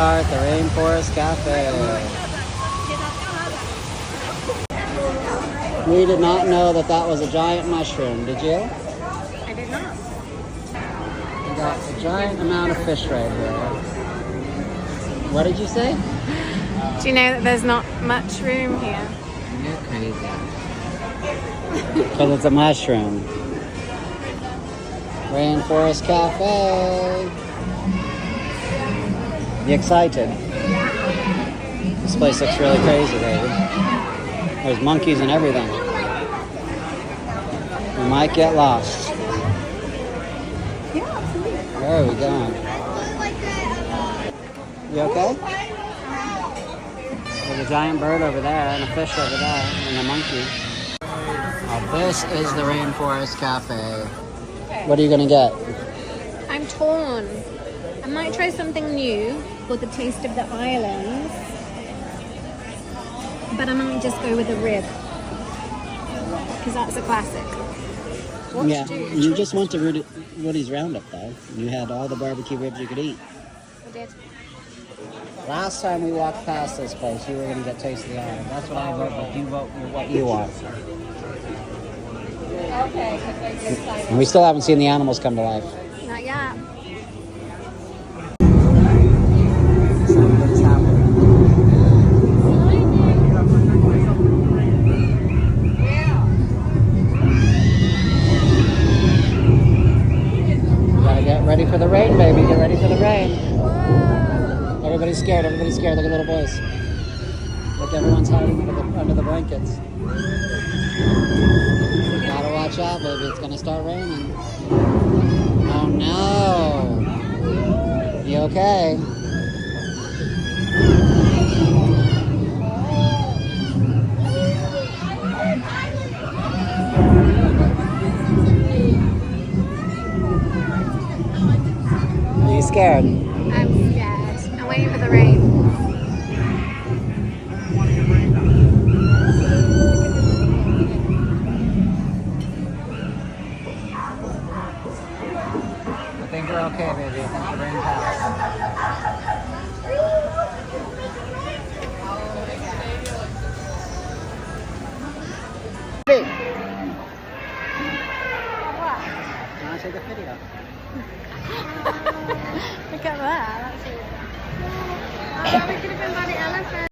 are at the Rainforest Cafe. We did not know that that was a giant mushroom, did you? I did not. We got a giant amount of fish right here. What did you say? Do you know that there's not much room here? You're crazy. Because it's a mushroom. Rainforest Cafe. You excited? This place looks really crazy, baby. There's monkeys and everything. We might get lost. Yeah, absolutely. Where are we going? You okay? There's a giant bird over there and a fish over there and a monkey. Oh, this is the Rainforest Cafe. What are you gonna get? I'm torn. I might try something new for the taste of the islands, but I might just go with a rib because that's a classic. What Yeah, to do? you just went to Woody's Roundup though. You had all the barbecue ribs you could eat. I did. Last time we walked past this place, you were gonna get Taste of the Island. That's what I vote, but you vote what you want. Okay. And we still haven't seen the animals come to life. Not yet. Something's happening. Gotta get ready for the rain, baby. Get ready for the rain. Everybody's scared. Everybody's scared. Look at little boys. Look, everyone's hiding under the blankets. Gotta watch out, baby. It's gonna start raining. Oh no. You okay? Are you scared? I'm scared. I'm waiting for the rain. I think you're okay, baby. I think the rain passed. Wanna take a video? Look at that. That's really good. Oh, we could have been by the elephant.